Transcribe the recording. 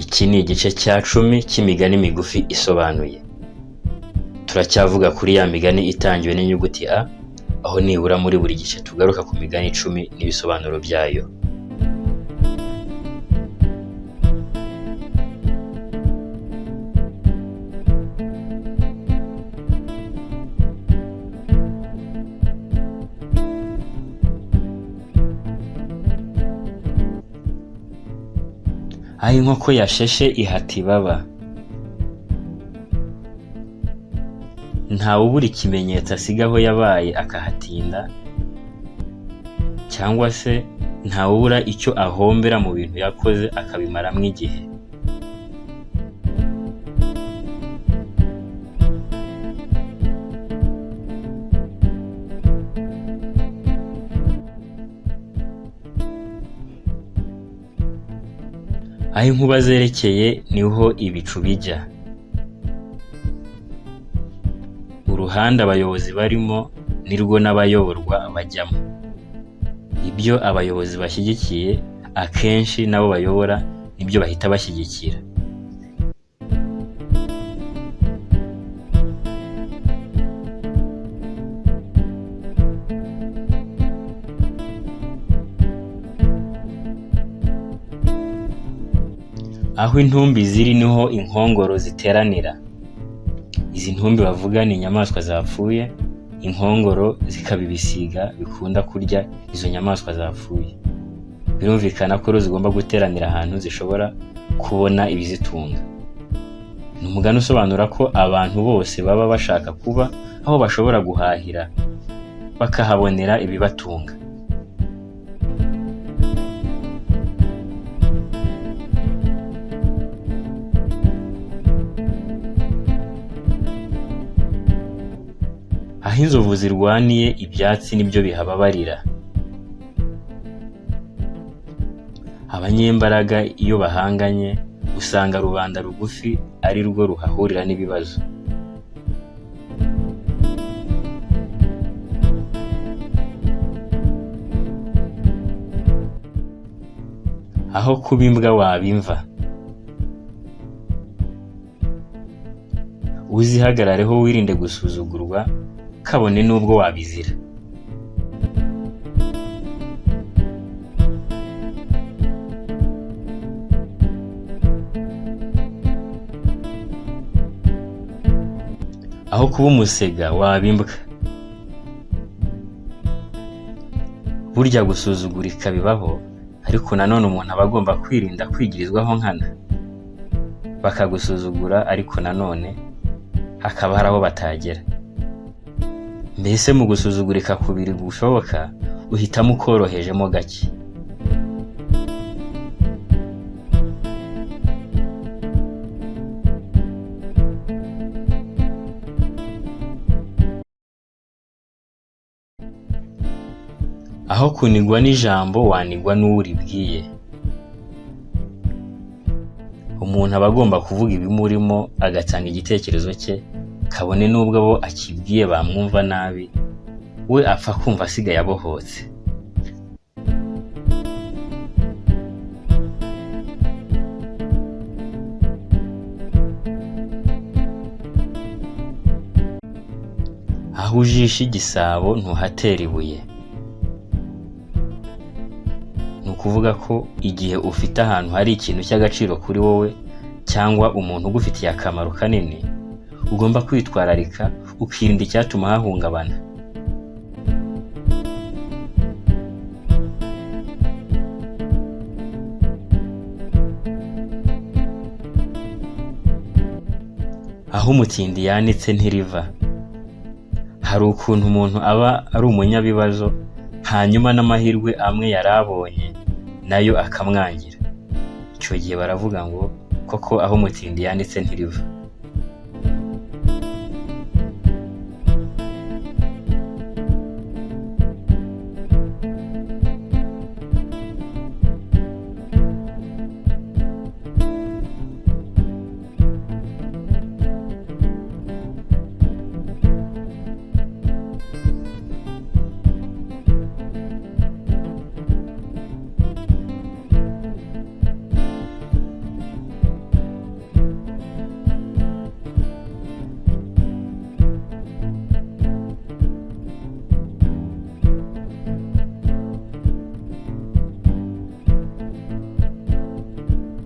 Iki ni igice cya 10 cy'imigani migufi isobanuye. Turacyavuga kuri ya migani itangiwe n'inyuguti A, aho nibura muri buri gice tugaruka ku migani 10 n'ibisobanuro byayo. Aho inkoko yasheshe ihata ibaba. Ntawe ubura ikimenyetso asiga aho yabaye akahatinda, cyangwa se ntawe ubura icyo ahombera mu bintu yakoze akabimaramo igihe. Aho inkuba zerekeye niho ibicu bijya. Uruhande abayobozi barimo nirwo n'abayoborwa bajyamo. Ibyo abayobozi bashyigikiye akenshi nabo bayobora nibyo bahita bashyigikira. Aho intumbi ziri niho inkongoro ziteranira. Izi ntumbi bavuga ni inyamaswa zapfuye, inkongoro zikaba ibisiga bikunda kurya izo nyamaswa zapfuye. Birumvikana ko zigomba guteranira ahantu zishobora kubona ibizitunga. Ni umugani usobanura ko abantu bose baba bashaka kuba aho bashobora guhahira bakahabonera ibibatunga. Aho inzovu zirwaniye ibyatsi nibyo bihababarira. Abanyembaraga iyo bahanganye usanga rubanda rugufi ari rwo ruhahurira n'ibibazo. Aho kuba imbwa waba imva. Uzihagarareho wirinde gusuzugurwa, kabone n'ubwo wabizira. Aho kuba umusega waba imbwa. Burya gusuzugurika bibaho, ariko nanone umuntu aba agomba kwirinda kwigirizwaho nkana. Bakagusuzugura ariko nanone hakaba hari aho batagera. Mbese mu gusuzugurika kubiri gushoboka uhitamo ukorohejemo gake. Aho kunigwa n'ijambo wanigwa n'uwuribwiye. Umuntu aba agomba kuvuga ibimurimo agatanga igitekerezo cye, kabone n'ubwo abo akibwiye bamwumva nabi, we apfa kumva asigaye abohotse. Aho ujisha igisabo ntuhatera ibuye. Ni ukuvuga ko igihe ufite ahantu hari ikintu cy'agaciro kuri wowe cyangwa umuntu ugufitiye akamaro kanini, ugomba kwitwararika ukirinda icyatuma hahungabana. Aho umutindi yanitse ntiriva. Hari ukuntu umuntu aba ari umunyabibazo, hanyuma n'amahirwe amwe yari abonye nayo akamwangira. Icyo gihe baravuga ngo koko aho umutindi yanitse ntiriva.